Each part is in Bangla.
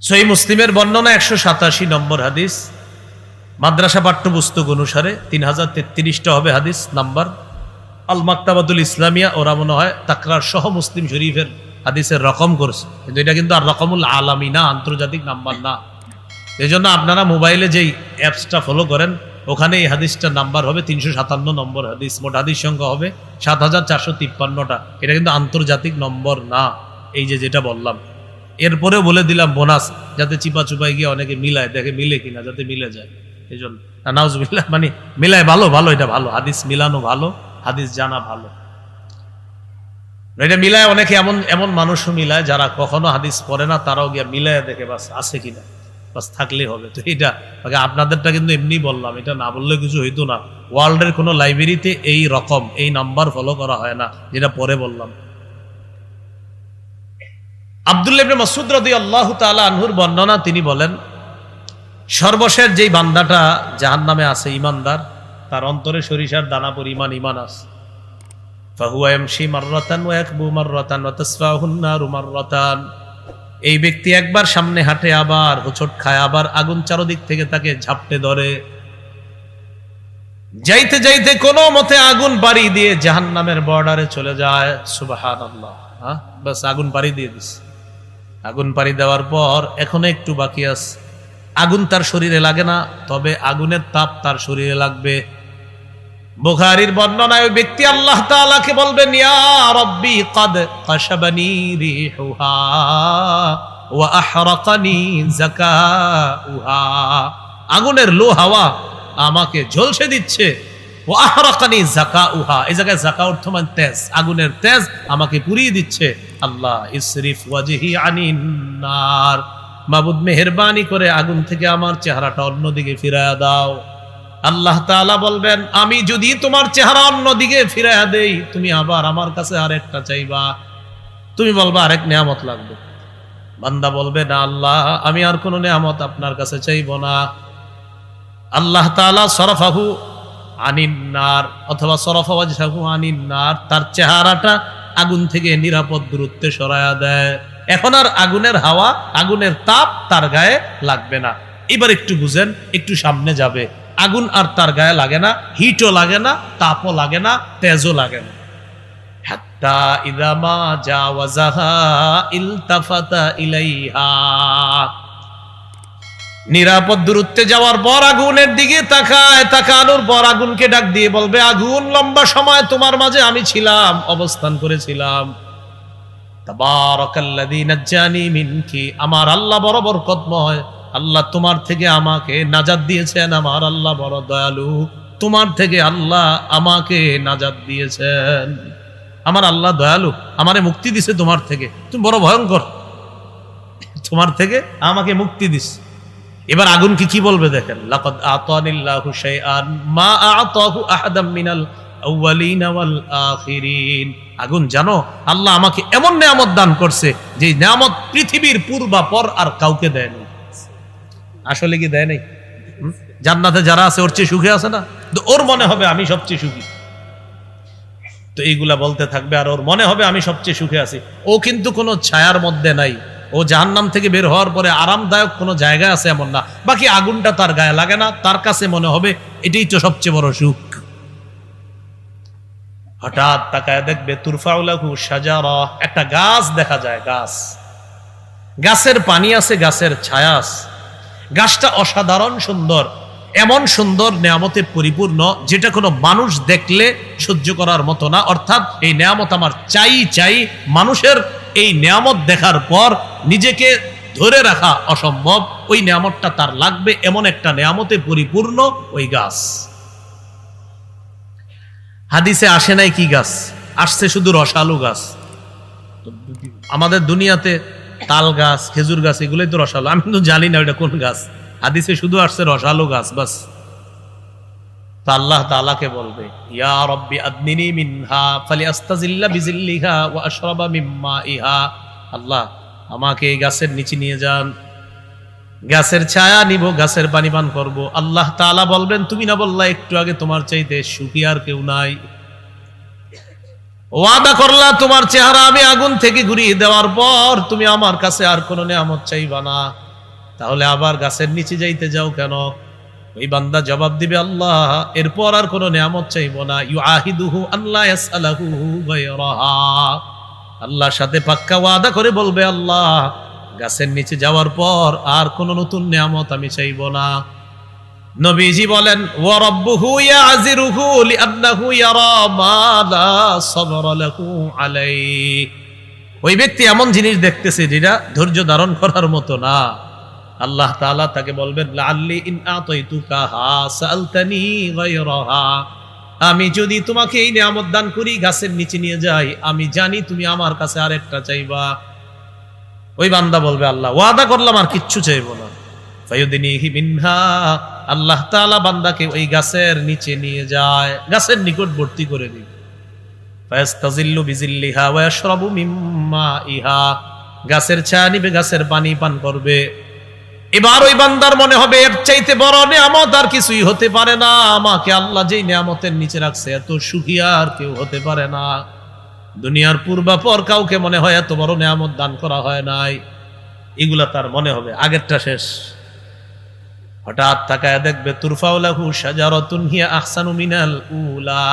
সহিহ মুসলিমের বর্ণনা 187 নম্বর হাদিস, মাদ্রাসা পাঠ্যপুস্তক অনুসারে 3033টা হবে হাদিস নাম্বার। আল মাকতাবাতুল ইসলামিয়া ওরা মনে হয় তাকরার সহ মুসলিম শরীফের হাদিসের রকম করছে, কিন্তু এটা কিন্তু আর রকমুল আলামী না, আন্তর্জাতিক নাম্বার না। এই জন্য আপনারা মোবাইলে যেই অ্যাপসটা ফলো করেন ওখানে এই হাদিসটার নাম্বার হবে 357 নম্বর হাদিস, মোট হাদিস সংখ্যা হবে 7453টা। এটা কিন্তু আন্তর্জাতিক নম্বর না, এই যেটা বললাম। এরপরেও বলে দিলাম বোনাস, যাতে চিপা চুপাই গিয়ে অনেকে মিলায় দেখে মিলে কিনা, যাতে মিলে যায়। এই জন্য নাউজুবিল্লাহ, মানে মিলায় ভালো ভালো, এটা ভালো, হাদিস মিলানো ভালো, হাদিস জানা ভালো। এটা মিলায় অনেকে এমন এমন মানুষও মিলায় যারা কখনো হাদিস পড়ে না, তারাও গিয়া মিলায় দেখে বাস আছে কিনা, বাস থাকলেই হবে। তো এটা আপনাদেরটা কিন্তু এমনি বললাম, এটা না বললে কিছু হইতো না। ওয়ার্ল্ডের কোনো লাইব্রেরিতে এই রকম এই নাম্বার ফলো করা হয় না, যেটা পরে বললাম। আব্দুল্লাহ ইবনে মাসউদ রাদিয়াল্লাহু তাআলা আনহুর বর্ণনা, তিনি বলেন, সর্বশেষ যেই বান্দাটা জাহান্নামে আছে ঈমানদার, তার অন্তরে সরিষার দানা পরিমাণ ঈমান আছে। ফাহুয়া ইয়ামশি মাররাতান ওয়া ইয়াকবু মাররাতান ওয়া তাসফাহুন নারু মাররাতান। এই ব্যক্তি একবার সামনে হাঁটে, আবার হোঁচট খায়, আবার আগুন চারদিক থেকে তাকে ঝাপটে ধরে। যাইতে যাইতে কোনো মতে আগুন পাড়ি দিয়ে জাহান্নামের বর্ডারে চলে যায়। সুবহানাল্লাহ, বাস আগুন পাড়ি দিয়ে দিছে। আগুন পাড়ি দেওয়ার পর এখনো একটু বাকি আছে। আগুন তার শরীরে লাগে না, তবে আগুনের তাপ তার শরীরে লাগবে। বুখারীর বর্ণনায় ওই ব্যক্তি আল্লাহ তাআলাকে বলবেন, ইয়া রাব্বি ক্বাদ কাশাবানি রিহুহা ওয়া আহরাকানি যাকাউহা। আগুনের লো হাওয়া আমাকে ঝলসে দিচ্ছে। ওয়া আহরাকানি যাকাউহা, এই জায়গায় যাকা অর্থ মানে তেজ, আগুনের তেজ আমাকে পুড়িয়ে দিচ্ছে। আল্লাহ ইসরিফ ওয়াজহি আনিন নার, মাবুদ মেহেরবানি করে আগুন থেকে আমার চেহারাটা অন্যদিকে ফিরায়া দাও। আল্লাহ তাআলা বলবেন, আমি যদি তোমার চেহারা অন্যদিকে ফিরায়া দেই, তুমি আবার আমার কাছে আরেকটা চাইবা, তুমি বলবা আরেক নিয়ামত লাগবে। বান্দা বলবে, না আল্লাহ, আমি আর কোনো নিয়ামত আপনার কাছে চাইব না। আল্লাহ তাআলা সরফাহু আনিন নার অথবা সরফা ওয়াজহাহু আনিন নার, তার চেহারাটা আগুন থেকে নিরাপদ দূরত্বে সরায়া দেয়। এখন আর আগুনের হাওয়া, আগুনের তাপ তার গায়ে লাগবে না। এবার একটু বুঝেন, একটু সামনে যাবে, আগুন আর তার গায়ে লাগে না, হিটও লাগে না, তাপও লাগে না, তেজও লাগে না। হাত্তা ইযা মা জাওয়াজাহা ইলতাফাতা ইলাইহা, নিরাপদ দূরত্বে যাওয়ার পর আগুনের দিকে তাকায়, তাকানোর পর আগুনকে ডাক দিয়ে বলবে, আগুন, লম্বা সময় তোমার মাঝে আমি ছিলাম, অবস্থান করেছিলাম। তাবারাকাল্লাযী নাজ্জানি মিনকি, আমার আল্লাহ বড় বরকতময়, আল্লাহ তোমার থেকে আমাকে নাজাত দিয়েছেন, আমার আল্লাহ বড় দয়ালু, তোমার থেকে আল্লাহ আমাকে নাজাত দিয়েছেন। আমার আল্লাহ দয়ালু, আমারে মুক্তি দিছে তোমার থেকে, তুমি বড় ভয়ঙ্কর, তোমার থেকে আমাকে মুক্তি দিস। এবার আগুনকে কি বলবে দেখেন, লাকাদ আতানিল্লাহু শাইআন মা আতাহু আহাদাম মিনাল আউয়ালিন ওয়াল আখিরিন। আগুন, জানো আল্লাহ আমাকে এমন নিয়ামত দান করছে যে নিয়ামত পৃথিবীর পূর্বাপর আর কাউকে দেয়নি। আসলে কি দেয় নাই? জান্নাতে যারা আছে ওর চেয়ে সুখে আছে না? তো ওর মনে হবে আমি সবচেয়ে সুখী, তো এইগুলা বলতে থাকবে, আর ওর মনে হবে আমি সবচেয়ে সুখে আছি। ও কিন্তু কোনো ছায়ার মধ্যে নাই, ও জাহান্নাম থেকে বের হওয়ার পরে আরামদায়ক কোনো জায়গা আছে এমন না। বাকি আগুনটা তার গায়ে লাগে না, তার কাছে মনে হবে এটাই তো সবচেয়ে বড় সুখ। হঠাৎ তাকায় দেখবে, তুরফাউ লাহু শাজারা, একটা গাছ দেখা যায়, গাছ, গাছের পানি আছে, গাছের ছায়া আছে। গাছটা অসাধারণ সুন্দর, এমন সুন্দর নিয়ামতে পরিপূর্ণ যেটা কোনো মানুষ দেখলে সহ্য করার মতো না। অর্থাৎ এই নিয়ামত আমার চাই চাই, মানুষের এই নিয়ামত দেখার পর নিজেকে ধরে রাখা অসম্ভব, ওই নিয়ামতটা তার লাগবে, এমন একটা নিয়ামতে পরিপূর্ণ ওই গাছ। হাদিসে আসে নাই কি গাছ, আসছে শুধু রসালো গাছ। আমাদের দুনিয়াতে তাল গাছ, খেজুর গাছ, এগুলোই তো রসালো, আমি কিন্তু জানি না ওইটা কোন গাছ। হাদিসে শুধু আসছে রসালো গাছ, বাস। তো আল্লাহ তাআলাকে বলবে, ইয়া রাব্বি আদনিনি মিনহা ফালিআস্তাজিল্লা বিজিল্লিহা ওয়া আশরাবা মিম্মা ইহা। আল্লাহ, আমাকে এই গাছের নিচে নিয়ে যান, গাছের ছায়া নিব, গাছের পানি পান করব। আল্লাহ তাআলা বলবেন, তুমি না বললা একটু আগে তোমার চাইতে সুখী আর কেউ নাই? ওয়াদা করলা তোমার চেহারা আমি আগুন থেকে ঘুরিয়ে দেওয়ার পর তুমি আমার কাছে আর কোনো নিয়ামত চাইবা না। তাহলে আবার গাছের নিচে যাইতে যাও কেন? ওই বান্দা জবাব দিবে, আল্লাহ এরপর আর কোনো নিয়ামত চাইবো না। ইউআহিদুহু আল্লাহ ইয়াসআলাহু গায়রাহা, আল্লাহর সাথে পাক্কা ওয়াদা করে বলবে, আল্লাহ গাছের নিচে যাওয়ার পর আর কোনো নতুন নিয়ামত আমি চাইবো না। নবীজি বলেন, ওয়া রাব্বুহু ইয়াযিরুহু লিআন্নাহু ইয়ারা মা লা সাবরা লাহু আলাইহি, ওই ব্যক্তি এমন জিনিস দেখতেছে যেটা ধৈর্য ধারণ করার মতো না। আল্লাহ তাআলা তাকে বলবেন, লাআল্লি ইন আতাইতুকা হা সালতানি গায়রাহা, আমি যদি তোমাকে এই নিয়ামত দান করি, গাছের নিচে নিয়ে যাই, আমি জানি তুমি আমার কাছে আরেকটা চাইবা। ওই বান্দা বলবে, আল্লাহ ওয়াদা করলাম আর কিচ্ছু চাইবো না। ফায়ুদিনিহি মিনহা, আল্লাহ তাআলা বান্দাকে ওই গাছের নিচে নিয়ে যায়, গাছের নিকটবর্তী করে দিবে। ফায়াস্তাজিল্লু বিজিল্লিহা ওয়া ইয়াশরাবু মিম্মা ইহা, গাছের ছায়া নিবে, গাছের পানি পান করবে। এবার ওই বান্দার মনে হবে, এর চাইতে বড় নিয়ামত আর কিছুই হতে পারে না। আমাকে আল্লাহ যেই নিয়ামতের নিচে রাখছে, এত সুখী আর কেউ হতে পারে না। দুনিয়ার পূর্বাপর কাউকে মনে হয় এত বড় নিয়ামত দান করা হয় নাই। এগুলা তার মনে হবে, আগেরটা শেষ। হঠাৎ তাকায় দেখবে, তুরফাউ লাহু শাজারাতুন হিয়া আহসানু মিনাল উলা,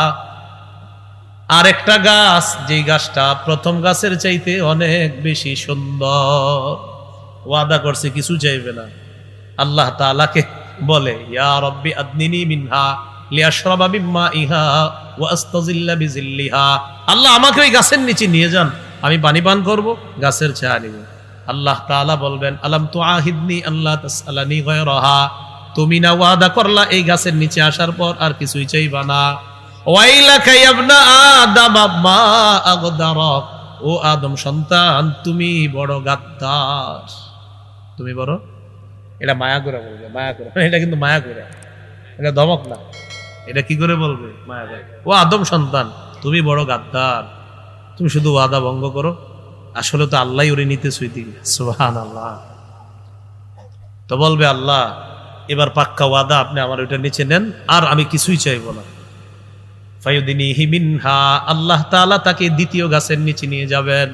আরেকটা গাছ, যেই গাছটা প্রথম গাছের চাইতে অনেক বেশি সুন্দর। ওয়াদা করছে কিছু চাইবে না। আল্লাহ তাআলাকে বলে, ইয়া রাব্বি আদনিনি মিনহা লিয়াশরাবা মিম্মা ইহা ওয়া আস্তাজিল্লা বিজিল্লিহা, আল্লাহ আমাকে ওই গাছের নিচে নিয়ে যান, আমি পানি পান করব, গাছের ছায়া নিব। আল্লাহ তাআলা বলবেন, আলাম তুআহিদনি আল্লাহ তাসআলানি গায়রাহা, তুমি না ওয়াদা করলা এই গাছের নিচে আসার পর আর কিছুই চাইবা না। ওয়াইলাকা ইয়া ইবনা আদম মা আগদারাক, ও আদম সন্তান তুমি বড় গাদ্দার, তুমি বড়, এটা মায়া করে বলবে, মায়া করে, এটা কিন্তু মায়া করে, এটা ধমক না, এটা কি করে বলবে, মায়া করে। ও আদম সন্তান তুমি বড় গাদ্দার, তুমি শুধু ওয়াদা ভঙ্গ করো, আসলে তো আল্লাহ ওরে নিতে সুইতি। সুবহানাল্লাহ। তো বলবে, আল্লাহ এবার পাক্কা ওয়াদা, আপনি আমার ওইটা নিচে নেন, আর আমি কিছুই চাইবো না। ফায়ুদিনিহি মিনহা, আল্লাহ তাআলা তাকে দ্বিতীয় গাছের নিচে নিয়ে যাবেন,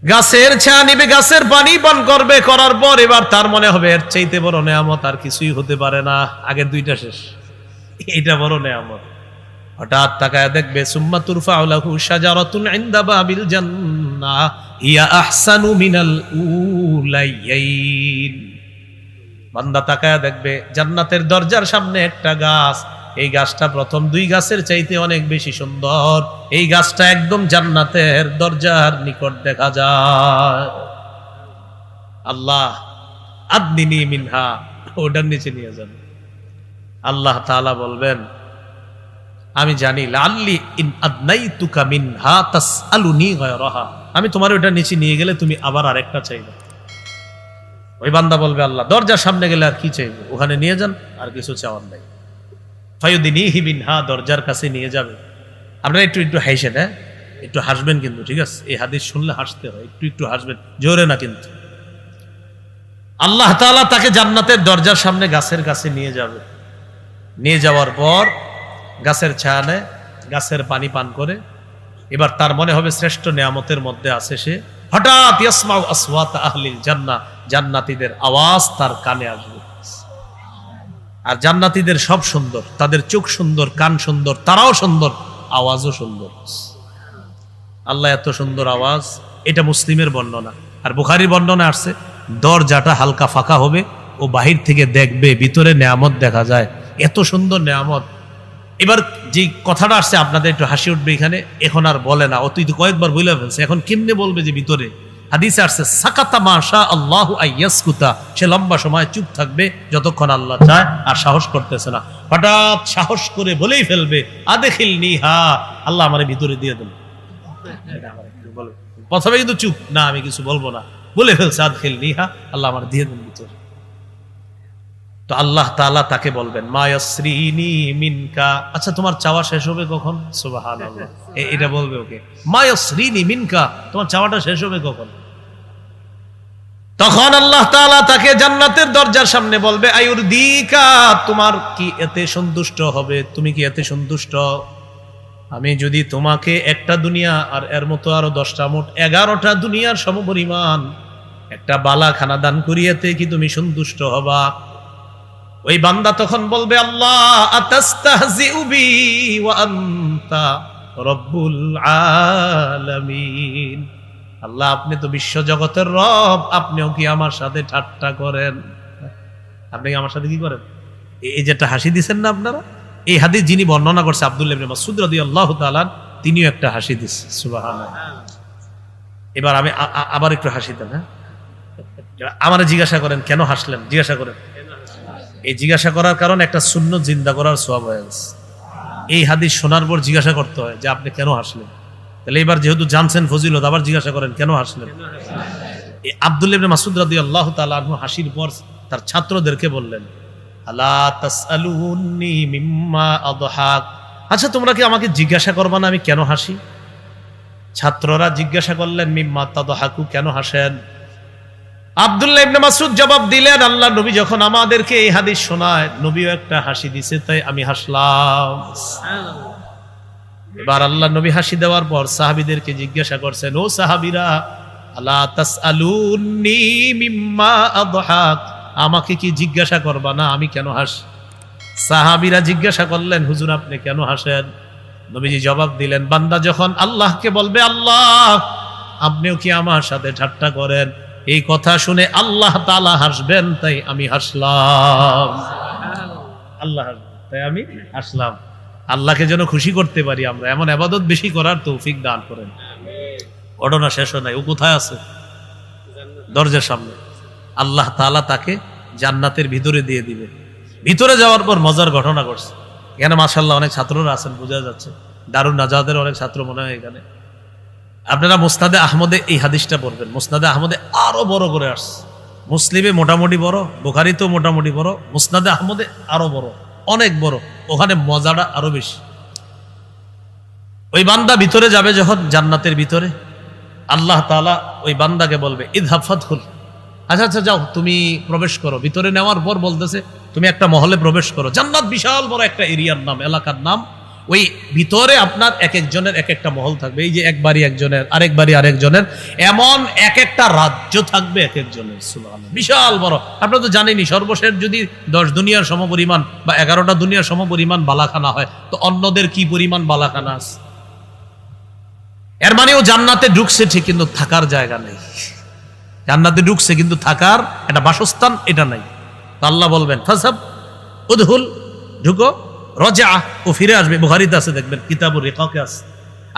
গাছের ছায়া নিবে, গাছের পানি পান করবে, করার পর এবার তার মনে হবে এর চাইতে বড় নিয়ামত আর কিছুই হতে পারে না। আগের দুইটা শেষ, এইটা বড় নিয়ামত। হঠাৎ তাকায় দেখবে, সুম্মা তুরফাউ লাহু শাজারাতুন ইনদা বাবিল জান্নাহ হিয়া আহসানু মিনাল উলাইয়াইন, বান্দা তাকায় দেখবে জান্নাতের দরজার সামনে একটা গাছ, এই গাছটা প্রথম দুই গাছের চাইতে অনেক বেশি সুন্দর। এই গাছটা একদম জান্নাতের দরজার নিকট দেখা যায়। আল্লাহ আদনিনি মিনহা, ওটার নিচে নিয়ে যান। আল্লাহ তাআলা বলবেন, আমি জানি, লাআল্লি ইন আদনাইতুকা মিনহা তাসআলুনি গায়রাহা, আমি তোমার ওটার নিচে নিয়ে গেলে তুমি আবার আরেকটা চাইবে। ওই বান্দা বলবে, আল্লাহ দরজার সামনে গেলে আর কি চাইবো, ওখানে নিয়ে যান, আর কিছু চাওয়ার নাই। ফায়ুদিনিহি মিনহা, দরজার কাছে নিয়ে যাবে। আপনারা একটু একটু হাসেন, হ্যাঁ একটু হাসবেন কিন্তু, ঠিক আছে? এই হাদিস শুনলে হাসতে হয়, একটু একটু হাসবেন, জোরে না কিন্তু। আল্লাহ তাআলা তাকে জান্নাতের দরজার সামনে গাছের কাছে নিয়ে যাবে। নিয়ে যাওয়ার পর গাছের ছায়া নেয়, গাছের পানি পান করে। এবার তার মনে হবে শ্রেষ্ঠ নিয়ামতের মধ্যে আছে সে। হঠাৎ ইয়াসমাউ আসওয়াত আহলিল জান্নাহ, জান্নাতীদের আওয়াজ তার কানে আসবে। আর জান্নাতীদের সব সুন্দর, তাদের চোখ সুন্দর, কান সুন্দর, তারাও সুন্দর, আওয়াজও সুন্দর। আল্লাহ এত সুন্দর আওয়াজ, এটা মুসলিমের বর্ণনা। আর বুখারীর বর্ণনা আসছে, দরজাটা হালকা ফাঁকা হবে, ও বাহির থেকে দেখবে ভিতরে নিয়ামত দেখা যায়, এত সুন্দর নিয়ামত। এবার যে কথাটা আসছে আপনাদের একটু হাসি উঠবে এখানে, এখন আর বলে না, অতীত কয়েকবার বলে ফেলছে, এখন কেমনে বলবে যে ভিতরে? হাদিসে আসছে, সাকাতা মাশা আল্লাহু আইয়াসকুতা, সে লম্বা সময় চুপ থাকবে যতক্ষণ আল্লাহ চায়, আর সাহস করতেছে না। হঠাৎ সাহস করে বলেই ফেলবে, আদখিলনিহা, আল্লাহ আমারে ভিতরে দিয়ে দেন। প্রথমে কিন্তু চুপ না, আমি কিছু বলবো না, বলে ফেলছে আদখিলনিহা, আল্লাহ আমার দিয়ে দেন ভিতরে। তো আল্লাহ তাআলা তাকে বলবেন, মা ইয়াসরিনি মিনকা, আচ্ছা তোমার চাওয়া শেষ হবে কখন? সুবহানাল্লাহ, এটা বলবে ওকে, মা ইয়াসরিনি মিনকা, তোমার চাওয়াটা শেষ হবে কখন? তখন আল্লাহ তাআলা তাকে জান্নাতের দরজার সামনে বলবে, আয়ুরদিকা, তোমার কি এতে সন্তুষ্ট হবে? তুমি কি এতে সন্তুষ্ট? আমি যদি তোমাকে একটা দুনিয়া আর এর মতো আরো 10টা, মোট 11টা দুনিয়ার সমপরিমাণ একটা বালা খানা দান করিয়াতে কি তুমি সন্তুষ্ট হবা? ওই বান্দা তখন বলবে, আল্লাহ আতাস্তাহজিউ বি ওয়া আনতা রব্বুল আলামিন। আল্লাহ, আপনি তো বিশ্ব জগতের রব, আপনিও কি আমার সাথে ঠাট্টা করেন? আপনি কি আমার সাথে কি করেন? এই যেটা হাসি দিচ্ছেন না আপনারা, এই হাদিস যিনি বর্ণনা করছে আব্দুল্লাহ ইবনে মাসউদ রাদিয়াল্লাহু তাআলা, তিনিও একটা হাসি দিচ্ছে। সুবহানাল্লাহ। এবার আমি আবার একটু হাসি দেন। হ্যাঁ, আমারে জিজ্ঞাসা করেন কেন হাসলেন, জিজ্ঞাসা করেন। এই জিজ্ঞাসা করার কারণ একটা সুন্নত জিন্দা করার সওয়াব হয়ে গেছে। এই হাদিস শোনার পর জিজ্ঞাসা করতে হয় যে আপনি কেন হাসলেন। তাহলে এবার যেহেতু জানছেন ফজিলত, আবার জিজ্ঞাসা করেন কেন হাসলেন। আব্দুল্লাহ ইবনে মাসউদ রাদিয়াল্লাহু তাআলা আনহু হাসির পর তার ছাত্রদেরকে বললেন, আলা তাসআলুনি মিম্মা আদহাক। আচ্ছা, তোমরা কি আমাকে জিজ্ঞাসা করবা না আমি কেন হাসি? ছাত্ররা জিজ্ঞাসা করলেন, মিম্মা তাদহাকু, কেন হাসেন? আব্দুল্লাহ ইবনে মাসউদ জবাব দিলেন, আল্লাহ নবী যখন আমাদেরকে এই হাদিস শোনায়, নবীও একটা হাসি দিছে, তাই আমি হাসলাম। এবার আল্লাহ নবী হাসি দেওয়ার পর সাহাবীদেরকে জিজ্ঞাসা করছেন, ও সাহাবীরা, আলা তাসআলুনি মিম্মা আদহাক, আমাকে কি জিজ্ঞাসা করবা না আমি কেন হাসি? সাহাবীরা জিজ্ঞাসা করলেন, হুজুর আপনি কেন হাসেন? নবীজি জবাব দিলেন, বান্দা যখন আল্লাহকে বলবে, আল্লাহ আপনিও কি আমার সাথে ঠাট্টা করেন, এই কথা শুনে আল্লাহ তাআলা হাসবেন, তাই আমি হাসলাম। আল্লাহ হাসবেন, তাই আমি হাসলাম। আল্লাহকে যেন খুশি করতে পারি আমরা, এমন ইবাদত বেশি করার তৌফিক দান করেন। ঘটনা শেষ হয় নাই, ও কোথায় আছে? দরজার সামনে। আল্লাহ তাআলা তাকে জান্নাতের ভিতরে দিয়ে দিবে। ভিতরে যাওয়ার পর মজার ঘটনা ঘটছে। এখানে মাশাআল্লাহ অনেক ছাত্ররা আছেন, বোঝা যাচ্ছে। দারুন নাজাতের অনেক ছাত্র মনে হয় এখানে। আপনারা মুসনাদে আহমদে এই হাদিসটা পড়বেন। মুসনাদে আহমদে আরো বড় করে আসছে। মুসলিমে মোটামুটি বড়, বুখারীতেও মোটামুটি বড়, মুসনাদে আহমদে আরো বড়, অনেক বড়। ওখানে মজাটা আরো বেশি। ওই বান্দা ভিতরে যাবে যখন জান্নাতের ভিতরে, আল্লাহ তাআলা ওই বান্দাকে বলবে, ইযহাব ফাদখুল। আচ্ছা আচ্ছা যাও, তুমি প্রবেশ করো। ভিতরে নেওয়ার পর বলতেছে, তুমি একটা মহলে প্রবেশ করো। জান্নাত বিশাল বড় একটা এরিয়ার নাম, এলাকার নাম। ওই ভিতরে আপনার এক একজনের এক একটা মহল থাকবে। এই যে একবারই একজনের, আরেকবারই আরেকজনের, এমন এক একটা রাজ্য থাকবে এক একজনের। সুবহানাল্লাহ, বিশাল বড়। আপনারা তো জানেনই, সর্বশেষ যদি 10 দুনিয়ার সমপরিমাণ বা 11টা দুনিয়ার সমপরিমাণ বালাখানা হয়, তো অন্যদের কি পরিমাণ বালাখানা আছে। এর মানেও জান্নাতে ঢুকছে ঠিক, কিন্তু থাকার জায়গা নেই। জান্নাতে ঢুকছে কিন্তু থাকার একটা বাসস্থান এটা নাই। আল্লাহ বলবেন, ফাসাব উদহুল, ঢুকো, রজা, ও ফিরে আসবে। বুখারীতে আছে, দেখবেন কিতাবুর রিকাকে আছে।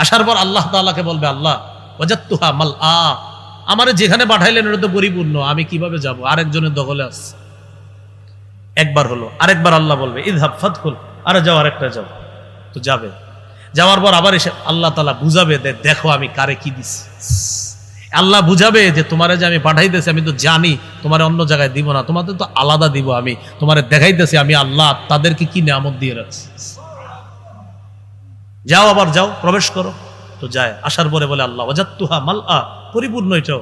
আসার পর আল্লাহ তাআলাকে বলবে, আল্লাহ ওয়াজাদতুহা মালআ, আমারে যেখানে পাঠাইলেন এটা তো পরিপূর্ণ, আমি কিভাবে যাব? আরেকজনের দখলে আছে। একবার হলো, আরেকবার আল্লাহ বলবে, ইযহাব ফাদখুল, আরে যাও, আরেকটা যাও। তো যাবে, যাওয়ার পর আবার এসে আল্লাহ তাআলা বুঝাবে, দেখো আমি কারে কি দিছি। আল্লাহ বুঝাবে যে তোমারে যে আমি পাঠাইতেছি, আমি তো জানি তোমারে অন্য জায়গায় দিব না, তোমাদের তো আলাদা দিব। আমি তোমারে দেখাইতেছি আমি আল্লাহ তাদেরকে কি নিয়ামত দিয়ে রাখছি। যাও, আবার যাও, প্রবেশ করো। তো যায়, আসার পরে বলে, আল্লাহ ওয়াজাদতুহা মালআ, পরিপূর্ণ। এটাও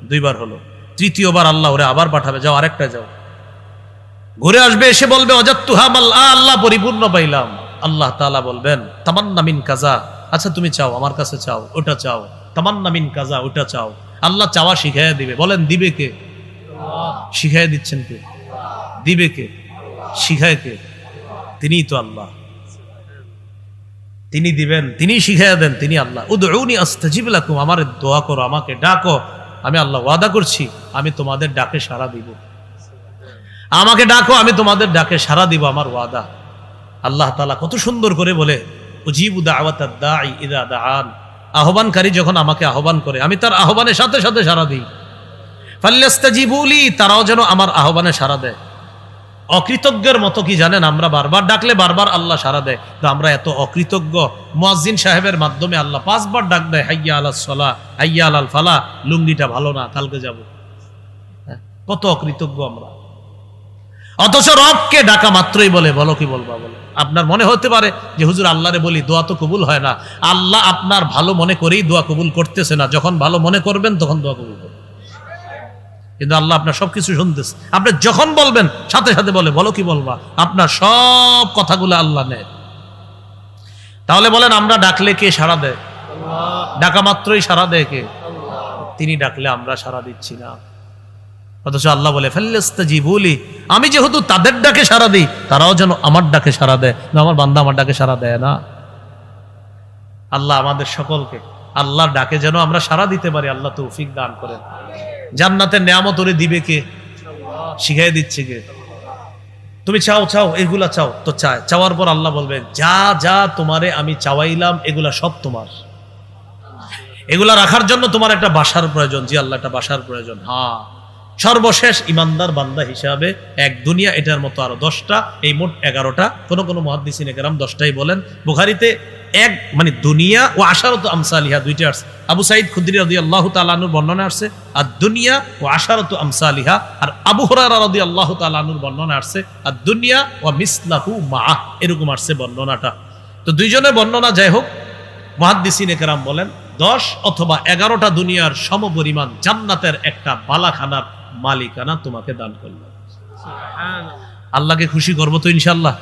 দুইবার হলো। তৃতীয়বার আল্লাহ ওরে আবার পাঠাবে, যাও, আরেকটা যাও। ঘুরে আসবে, এসে বলবে, ওয়াজাদতুহা মালআ, আল্লাহ পরিপূর্ণ পাইলাম। আল্লাহ তাআলা বলবেন, তামান্না মিন কাজা, আচ্ছা তুমি চাও, আমার কাছে চাও, ওটা চাও। তামান্না মিন কাজা, ওটা চাও। আল্লাহ চাওয়া শিখাইয়া দিবে। বলেন দিবে কে? শিখাইয়া দিচ্ছেন কে? দিবে কে? শিখায় কে? তিনিই তো আল্লাহ। তিনি দিবেন, তিনি শিখাইয়া দেন, তিনি আল্লাহ। উদউনি আস্তাজিব লাকুম, আমার দোয়া করো, আমাকে ডাকো, আমি আল্লাহ ওয়াদা করছি আমি তোমাদের ডাকে সাড়া দিব। আমাকে ডাকো, আমি তোমাদের ডাকে সাড়া দিব, আমার ওয়াদা। আল্লাহ তাআলা কত সুন্দর করে বলে, উজিবু দাওয়াতাদ দাঈ ইযা দাআন, আহ্বানকারী যখন আমাকে আহ্বান করে, আমি তার আহ্বানের সাথে সাথে সাড়া দিই। ফাল্যাস্তাজিবু লি, তারাও যেন আমার আহ্বানে সাড়া দেয়। অকৃতজ্ঞের মতো কি জানেন, আমরা বারবার ডাকলে বারবার আল্লাহ সাড়া দেয়, তো আমরা এত অকৃতজ্ঞ। মুয়াজ্জিন সাহেবের মাধ্যমে আল্লাহ 5 বার ডাক দেয়, হাইয়া আলাস সালাহ, হাইয়া আলাল ফালাহ, লুঙ্গিটা ভালো না, কালকে যাব। কত অকৃতজ্ঞ আমরা। অথচ রবকে ডাকা মাত্রই বলে, বলো কি বলবা বলো। আপনার মনে হতে পারে যে হুজুর আল্লাহরে বলি, দোয়া তো কবুল হয় না। আল্লাহ আপনার ভালো মনে করেই দোয়া কবুল করতেছে না। যখন ভালো মনে করবেন তখন দোয়া কবুল করবেন। কিন্তু আল্লাহ আপনার সবকিছু শুনতেছে। আপনি যখন বলবেন সাথে সাথে বলে, বলো কি বলবা। আপনার সব কথাগুলো আল্লাহ নেয়। তাহলে বলেন, আমরা ডাকলে কে সাড়া দেয়? ডাকা মাত্রই সাড়া দেয় কে? তিনি ডাকলে আমরা সাড়া দিচ্ছি না। অথচ আল্লাহ বলে ফাল্লাস্তাজিবুলি, আমি যেহেতু তাদের ডাকে সাড়া দিই, তারাও যেন আমার ডাকে সাড়া দেয়। না, আমার বান্দা আমার ডাকে সাড়া দেয় না। আল্লাহ আমাদের সকলকে আল্লাহর ডাকে যেন আমরা সাড়া দিতে পারি, আল্লাহ তৌফিক দান করেন। জান্নাতের নেয়ামত ওরে দিবে কে? শিখাই দিচ্ছে কে? তুমি চাও চাও এগুলা চাও, তো চাওয়ার পর আল্লাহ বলবে যা যা তোমারে আমি চাওয়াইলাম এগুলা সব তোমার। এগুলা রাখার জন্য তোমার একটা বাসার প্রয়োজন। জি আল্লাহ, একটা বাসার প্রয়োজন। হ্যাঁ, সর্বশেষ ইমানদার বান্দা হিসাবে এক দুনিয়া, এটার মতো আরো 10টা, এই মোট 11টা। কোন কোন মুহাদ্দিসিনে কেরাম 10টাই বলেন। বুখারীতে এক মানে দুনিয়া ও আশারতু আমসালিহা দুইটা আসছে। আবু সাঈদ খুদরি রাদিয়াল্লাহু তাআলা আনহুর বর্ণনা আসছে আর দুনিয়া ও আশারতু আমসালিহা, আর আবু হুরায়রা রাদিয়াল্লাহু তাআলা আনহুর বর্ণনা আসছে আর দুনিয়া ওয়া মিসলাহু মাআহ, এরকম আসছে বর্ণনাটা। তো দুইজনের বর্ণনা যাই হোক, মুহাদ্দিসিনে কেরাম বলেন 10 অথবা 11টা দুনিয়ার সমপরিমাণ জান্নাতের একটা বালাখানার মালিকানা তোমাকে দান করল। আল্লাহকে খুশি করবো তো ইনশাআল্লাহ।